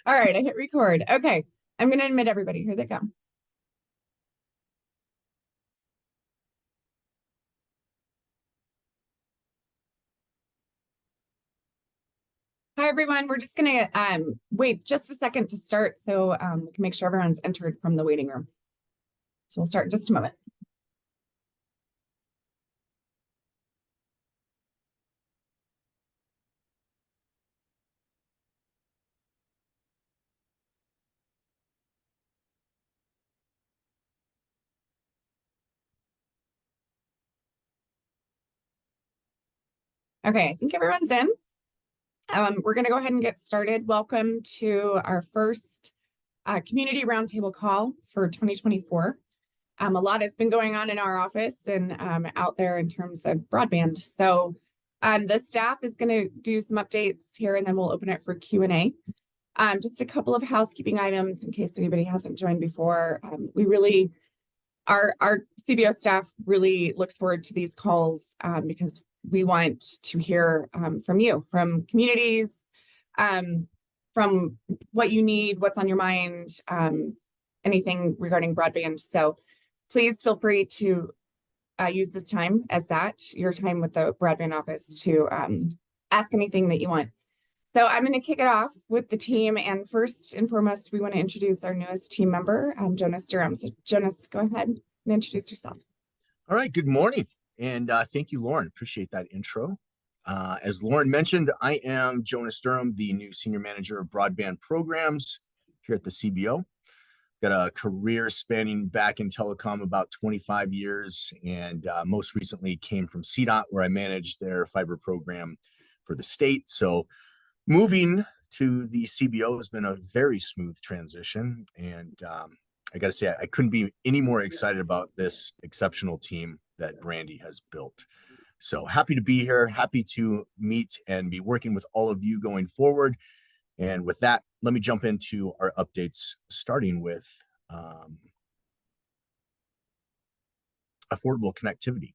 All right, I hit record. Okay, I'm going to admit everybody. Here they come. Hi, everyone. We're just going to wait just a second to start so we can make sure everyone's entered from the waiting room. So we'll start in just a moment. Okay, I think everyone's in. We're going to go ahead and get started. Welcome to our first community roundtable call for 2024. A lot has been going on in our office and out there in terms of broadband. So the staff is going to do some updates here, and then we'll open it for Q&A. Just a couple of housekeeping items in case anybody hasn't joined before. Our CBO staff really looks forward to these calls because we want to hear from you, from communities, from what you need, what's on your mind, anything regarding broadband. So please feel free to use this time as your time with the broadband office to ask anything that you want. So I'm going to kick it off with the team. And first and foremost, we want to introduce our newest team member, Jonas Durham. So Jonas, go ahead and introduce yourself. All right, good morning. And thank you, Lauren. Appreciate that intro. As Lauren mentioned, I am Jonas Durham, the new Senior Manager of Broadband Programs here at the CBO. Got a career spanning back in telecom about 25 years, and most recently came from CDOT, where I managed their fiber program for the state. So moving to the CBO has been a very smooth transition, and I got to say, I couldn't be any more excited about this exceptional team that Brandy has built. So happy to be here, happy to meet and be working with all of you going forward. And with that, let me jump into our updates, starting with affordable connectivity,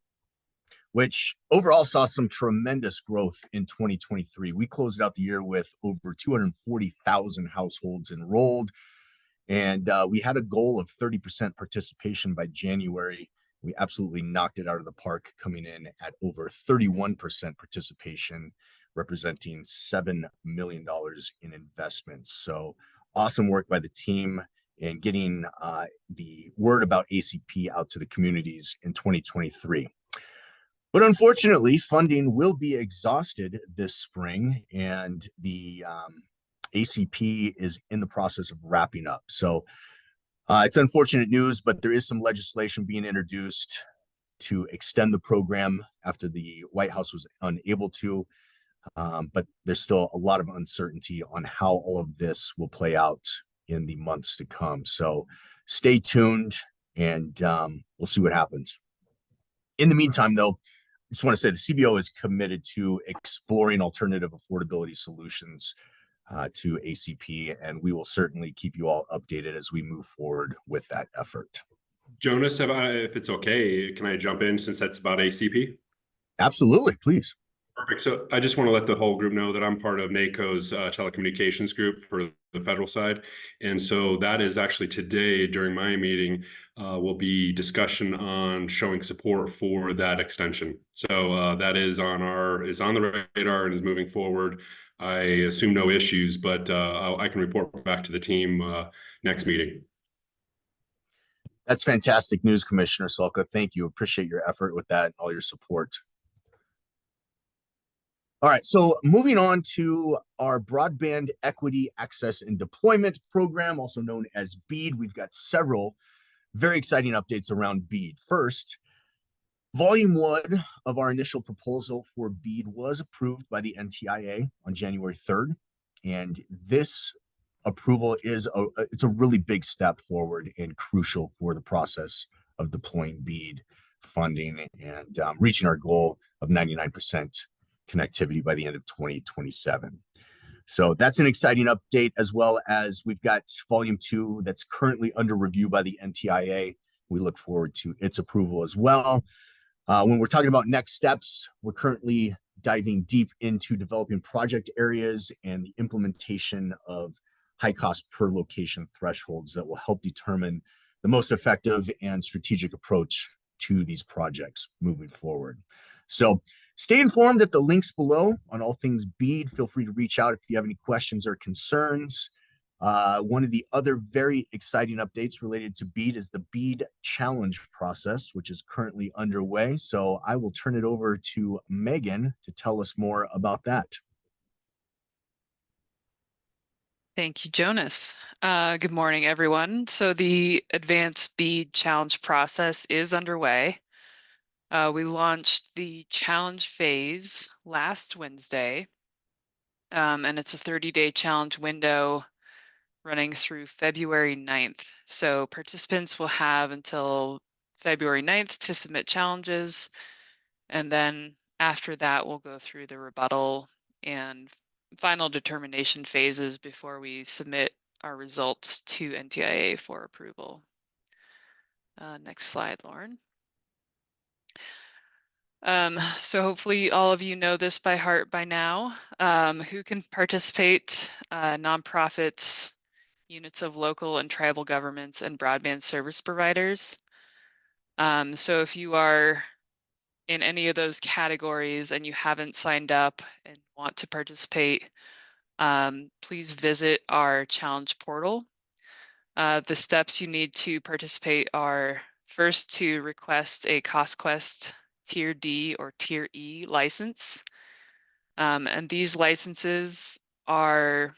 which overall saw some tremendous growth in 2023. We closed out the year with over 240,000 households enrolled, and we had a goal of 30% participation by January. We absolutely knocked it out of the park, coming in at over 31% participation, representing $7 million in investments. So awesome work by the team in getting the word about ACP out to the communities in 2023. But unfortunately, funding will be exhausted this spring, and the ACP is in the process of wrapping up. So it's unfortunate news, but there is some legislation being introduced to extend the program after the White House was unable to. But there's still a lot of uncertainty on how all of this will play out in the months to come. So stay tuned, and we'll see what happens. In the meantime, though, I just want to say the CBO is committed to exploring alternative affordability solutions to ACP, and we will certainly keep you all updated as we move forward with that effort. Jonas, if it's okay, can I jump in since that's about ACP? Absolutely, please. Perfect. So I just want to let the whole group know that I'm part of NACO's telecommunications group for the federal side. And so that is actually today during my meeting will be discussion on showing support for that extension. So that is on the radar and is moving forward. I assume no issues, but I can report back to the team next meeting. That's fantastic news, Commissioner Sulka. Thank you. Appreciate your effort with that and all your support. All right, so moving on to our Broadband Equity Access and Deployment Program, also known as BEAD. We've got several very exciting updates around BEAD. First, Volume 1 of our initial proposal for BEAD was approved by the NTIA on January 3rd, and this approval is it's a really big step forward and crucial for the process of deploying BEAD funding and reaching our goal of 99% connectivity by the end of 2027. So that's an exciting update, as well as we've got Volume 2 that's currently under review by the NTIA. We look forward to its approval as well. When we're talking about next steps, we're currently diving deep into developing project areas and the implementation of high cost per location thresholds that will help determine the most effective and strategic approach to these projects moving forward. So stay informed at the links below on all things BEAD. Feel free to reach out if you have any questions or concerns. One of the other very exciting updates related to BEAD is the BEAD challenge process, which is currently underway. So I will turn it over to Megan to tell us more about that. Thank you, Jonas. Good morning, everyone. So the Advanced BEAD Challenge process is underway. We launched the challenge phase last Wednesday, and it's a 30-day challenge window running through February 9th. So participants will have until February 9th to submit challenges, and then after that, we'll go through the rebuttal and final determination phases before we submit our results to NTIA for approval. Next slide, Lauren. So hopefully all of you know this by heart by now. Who can participate? Nonprofits, units of local and tribal governments, and broadband service providers. So if you are in any of those categories and you haven't signed up and want to participate, please visit our challenge portal. The steps you need to participate are first to request a CostQuest Tier D or Tier E license. And these licenses are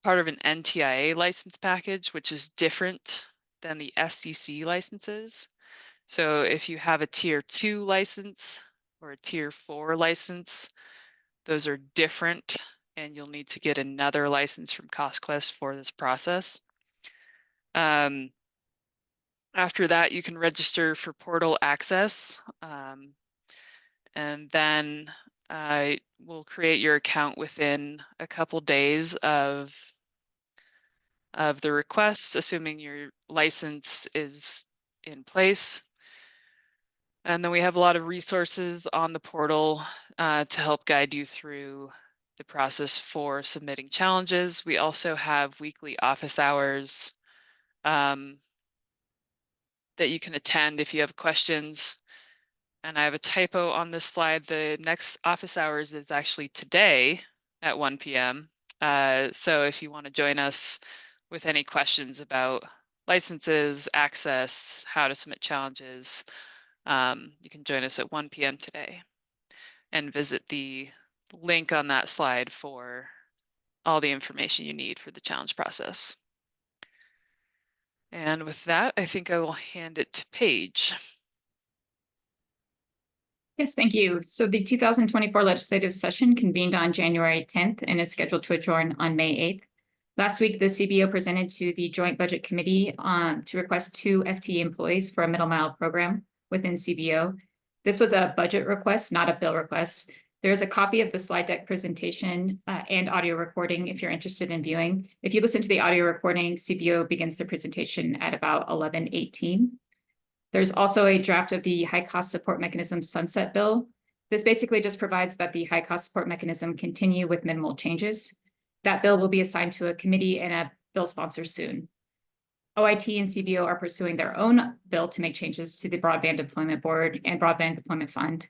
part of an NTIA license package, which is different than the FCC licenses. So if you have a Tier 2 license or a Tier 4 license, those are different, and you'll need to get another license from CostQuest for this process. After that, you can register for portal access, and then we'll create your account within a couple days of the request, assuming your license is in place. And then we have a lot of resources on the portal to help guide you through the process for submitting challenges. We also have weekly office hours that you can attend if you have questions. And I have a typo on this slide. The next office hours is actually today at 1 p.m. So if you want to join us with any questions about licenses, access, how to submit challenges, you can join us at 1 p.m. today and visit the link on that slide for all the information you need for the challenge process. And with that, I think I will hand it to Paige. Yes, thank you. So the 2024 legislative session convened on January 10th and is scheduled to adjourn on May 8th. Last week, the CBO presented to the Joint Budget Committee to request 2 FTE employees for a middle mile program within CBO. This was a budget request, not a bill request. There's a copy of the slide deck presentation and audio recording if you're interested in viewing. If you listen to the audio recording, CBO begins the presentation at about 11:18. There's also a draft of the high cost support mechanism sunset bill. This basically just provides that the high cost support mechanism continue with minimal changes. That bill will be assigned to a committee and a bill sponsor soon. OIT and CBO are pursuing their own bill to make changes to the Broadband Deployment Board and Broadband Deployment Fund.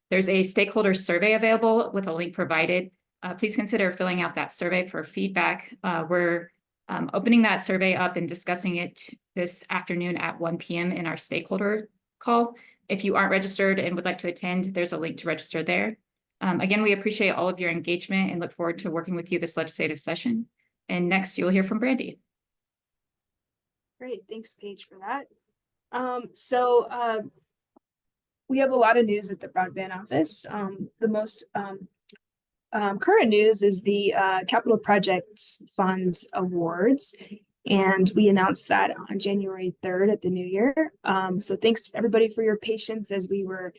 There's a stakeholder survey available with a link provided. Please consider filling out that survey for feedback. We're opening that survey up and discussing it this afternoon at 1 p.m. in our stakeholder call. If you aren't registered and would like to attend, there's a link to register there. Again, we appreciate all of your engagement and look forward to working with you this legislative session. And next, you'll hear from Brandy. Great, thanks, Paige, for that. We have a lot of news at the Broadband Office. The most current news is the Capital Projects Funds Awards, and we announced that on January 3rd at the new year. So thanks everybody for your patience as we were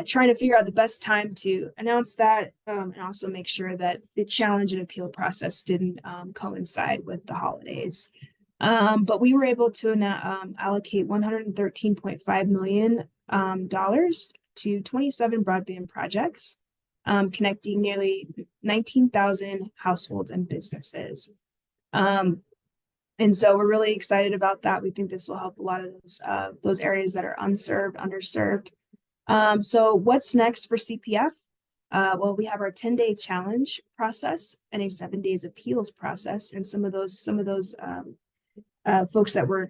trying to figure out the best time to announce that and also make sure that the challenge and appeal process didn't coincide with the holidays. But we were able to allocate $113.5 million to 27 broadband projects, connecting nearly 19,000 households and businesses. And so we're really excited about that. We think this will help a lot of those areas that are unserved, underserved. So what's next for CPF? Well, we have our 10-day challenge process and a 7 days appeals process. And some of those folks that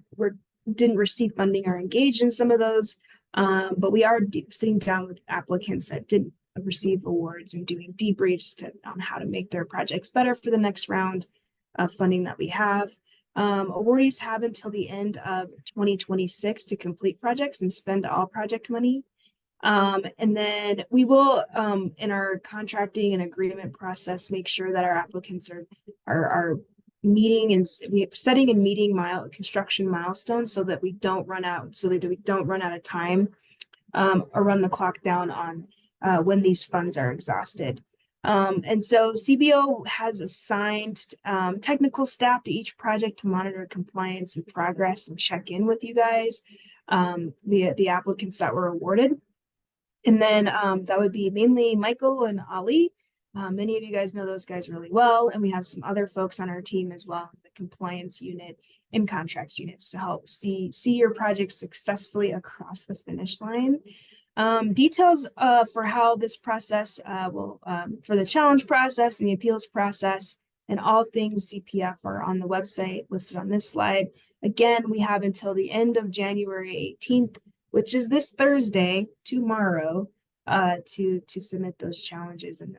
didn't receive funding are engaged in some of those. But we are sitting down with applicants that didn't receive awards and doing debriefs on how to make their projects better for the next round of funding that we have. Awardees have until the end of 2026 to complete projects and spend all project money. And then we will, in our contracting and agreement process, make sure that our applicants are meeting and setting and meeting construction milestones so that we don't run out of time, or run the clock down on when these funds are exhausted. And so CBO has assigned technical staff to each project to monitor compliance and progress and check in with you guys, the applicants that were awarded. And then that would be mainly Michael and Ali. Many of you guys know those guys really well. And we have some other folks on our team as well, the compliance unit and contracts units to help see your project successfully across the finish line. Details for how this process will, for the challenge process and the appeals process and all things CPF are on the website listed on this slide. Again, we have until the end of January 18th, which is this Thursday, tomorrow, to submit those challenges and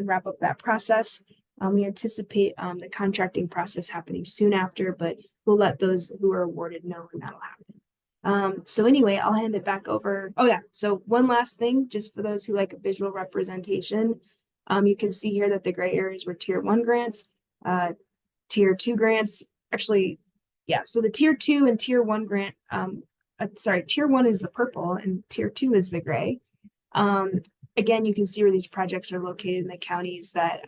wrap up that process. We anticipate the contracting process happening soon after, but we'll let those who are awarded know when that'll happen. So anyway, I'll hand it back over. Oh yeah, so one last thing, just for those who like a visual representation, you can see here that the gray areas were tier 1 grants, tier 2 grants. Actually, yeah, so the tier 2 and tier 1 grant, tier 1 is the purple and tier 2 is the gray. Again, you can see where these projects are located in the counties that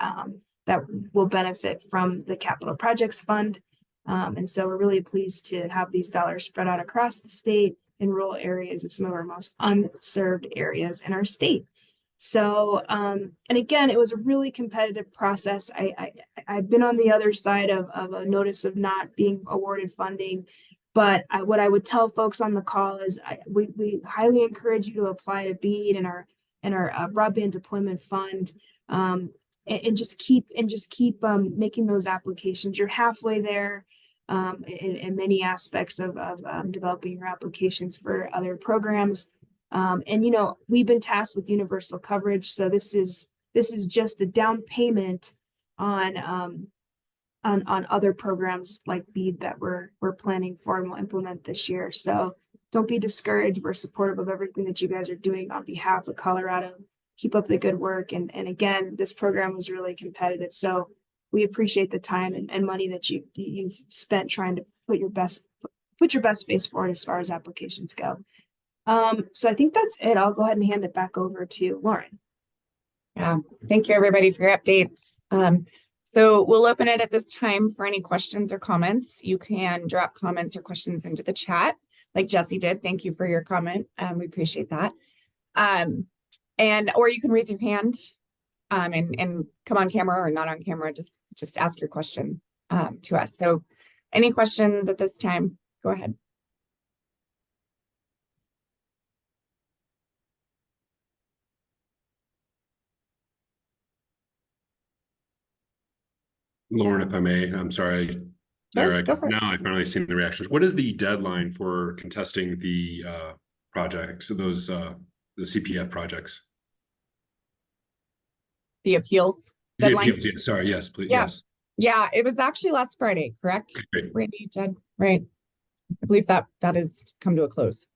will benefit from the Capital Projects Fund. And so we're really pleased to have these dollars spread out across the state in rural areas and some of our most unserved areas in our state. So, and again, it was a really competitive process. I've been on the other side of a notice of not being awarded funding. But what I would tell folks on the call is we highly encourage you to apply to BEAD and our broadband deployment fund, and just keep making those applications. You're halfway there in many aspects of developing your applications for other programs. And you know, we've been tasked with universal coverage, so this is just a down payment on other programs like BEAD that we're planning for and will implement this year. So don't be discouraged. We're supportive of everything that you guys are doing on behalf of Colorado. Keep up the good work. And again, this program was really competitive. So we appreciate the time and money that you've spent trying to put your best face forward as far as applications go. So I think that's it. I'll go ahead and hand it back over to Lauren. Yeah, thank you everybody for your updates. So we'll open it at this time for any questions or comments. You can drop comments or questions into the chat like Jesse did. Thank you for your comment. We appreciate that. Or you can raise your hand and come on camera or not on camera. Just ask your question to us. So any questions at this time? Go ahead. Lauren, if I may, I'm sorry. Sure, go for it. Now I finally seen the reactions. What is the deadline for contesting the projects, those the CPF projects? The appeals deadline? The appeals, yeah, sorry, yes, please, Yeah. yes. Yeah, it was actually last Friday, correct? Great. Randy, Jed, right? I believe that has come to a close.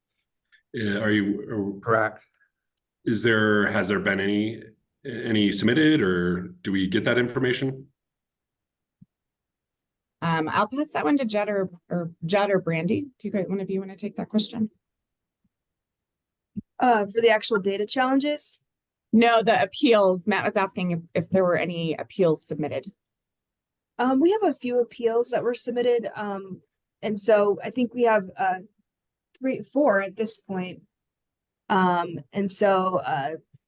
Are you Correct. has there been any submitted, or do we get that information? I'll pass that one to Jed or Brandy. Do you guys, one of you want to take that question? For the actual data challenges? No, the appeals. Matt was asking if there were any appeals submitted. We have a few appeals that were submitted. And so I think we have 4 at this point. And so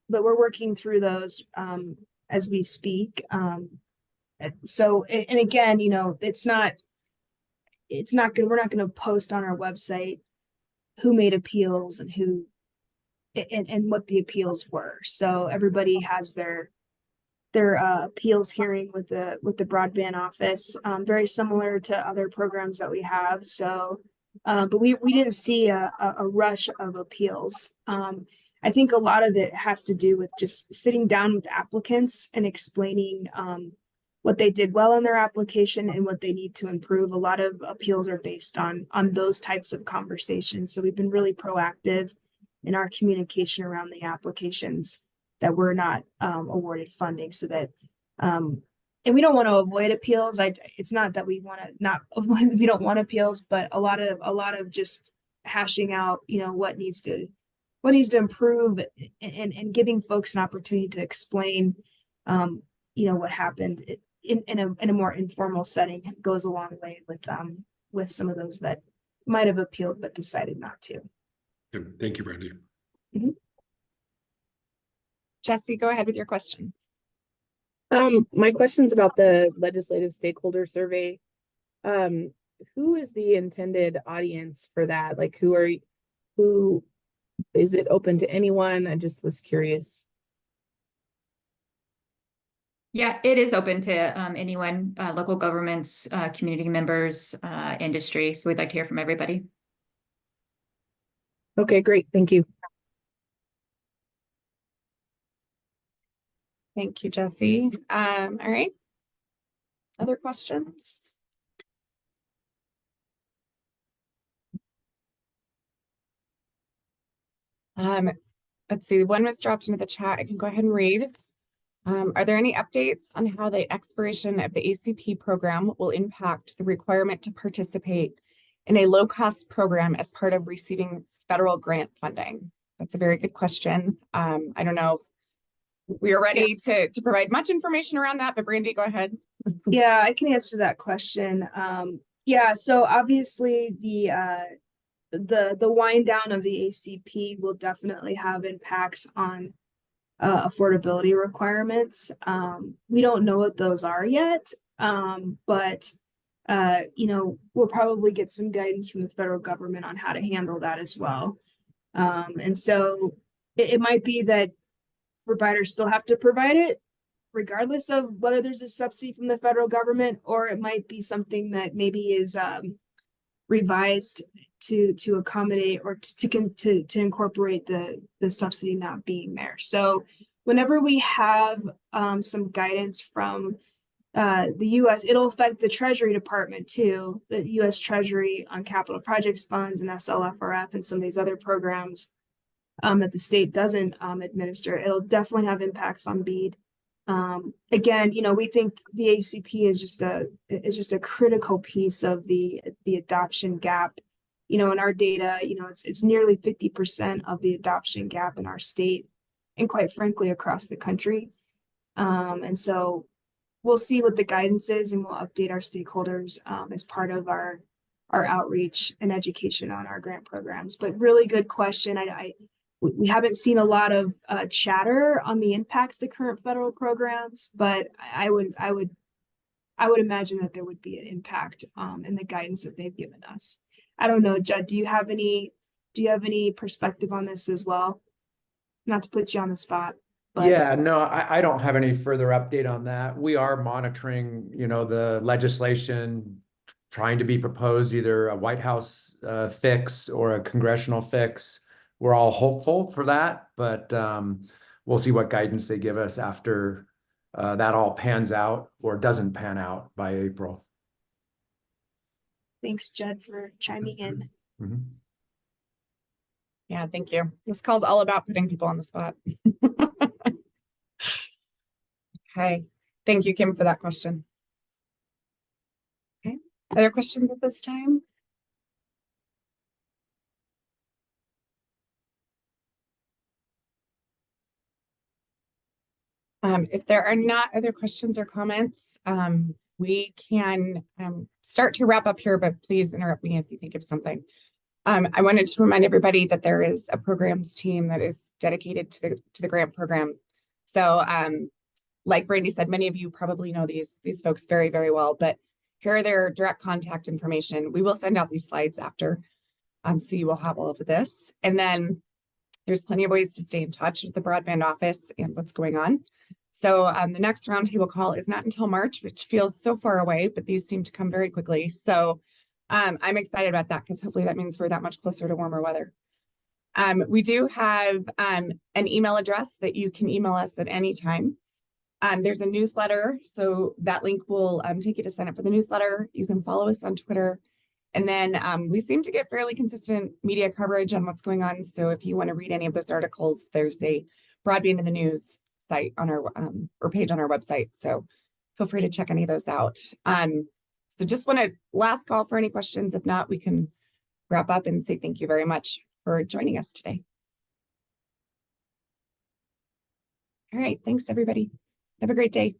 but we're working through those as we speak. So, and again, it's not good. We're not going to post on our website who made appeals and who and what the appeals were. So everybody has their appeals hearing with the broadband office, very similar to other programs that we have. So, but we didn't see a rush of appeals. I think a lot of it has to do with just sitting down with applicants and explaining what they did well in their application and what they need to improve. A lot of appeals are based on those types of conversations. So we've been really proactive in our communication around the applications that we're not awarded funding, so that and we don't want to avoid appeals. It's not that we want to not we don't want appeals, but a lot of just hashing out, what needs to improve, and giving folks an opportunity to explain what happened in a more informal setting goes a long way with some of those that might have appealed but decided not to. Yeah, thank you, Brandy. Jesse, go ahead with your question. My question's about the legislative stakeholder survey. Who is the intended audience for that? Like, who is it open to anyone? I just was curious. Yeah, it is open to anyone, local governments, community members, industry. So we'd like to hear from everybody. Okay, great. Thank you. Thank you, Jesse. All right. Other questions? Let's see. One was dropped into the chat. I can go ahead and read. Are there any updates on how the expiration of the ACP program will impact the requirement to participate in a low-cost program as part of receiving federal grant funding? That's a very good question. I don't know if we are ready to provide much information around that, but Brandy, go ahead. Yeah, I can answer that question. Yeah, so obviously the wind down of the ACP will definitely have impacts on affordability requirements. We don't know what those are yet, but we'll probably get some guidance from the federal government on how to handle that as well. And so it might be that providers still have to provide it, regardless of whether there's a subsidy from the federal government, or it might be something that maybe is revised to accommodate or to incorporate the subsidy not being there. So whenever we have some guidance from the U.S., it'll affect the Treasury Department too, the U.S. Treasury on capital projects funds and SLFRF and some of these other programs that the state doesn't administer. It'll definitely have impacts on BEAD. Again, we think the ACP is just a critical piece of the adoption gap. In our data, it's nearly 50% of the adoption gap in our state, and quite frankly, across the country. And so we'll see what the guidance is, and we'll update our stakeholders as part of our outreach and education on our grant programs. But really good question. We haven't seen a lot of chatter on the impacts to current federal programs, but I would imagine that there would be an impact in the guidance that they've given us. I don't know, Judd, do you have any perspective on this as well? Not to put you on the spot. But yeah, no, I don't have any further update on that. We are monitoring, the legislation trying to be proposed, either a White House fix or a congressional fix. We're all hopeful for that, but we'll see what guidance they give us after that all pans out or doesn't pan out by April. Thanks, Judd, for chiming in. Mm-hmm. Yeah, thank you. This call's all about putting people on the spot. Okay. Thank you, Kim, for that question. Okay. Other questions at this time? If there are not other questions or comments, we can start to wrap up here, but please interrupt me if you think of something. I wanted to remind everybody that there is a programs team that is dedicated to the grant program. So like Brandy said, many of you probably know these folks very, very well, but here are their direct contact information. We will send out these slides after, so you will have all of this. And then there's plenty of ways to stay in touch with the broadband office and what's going on. So the next roundtable call is not until March, which feels so far away, but these seem to come very quickly. So I'm excited about that because hopefully that means we're that much closer to warmer weather. We do have an email address that you can email us at any time. There's a newsletter, so that link will take you to sign up for the newsletter. You can follow us on Twitter. And then we seem to get fairly consistent media coverage on what's going on. So if you want to read any of those articles, there's a Broadband in the News site on our or page on our website. So feel free to check any of those out. So just want to last call for any questions. If not, we can wrap up and say thank you very much for joining us today. All right, thanks everybody. Have a great day.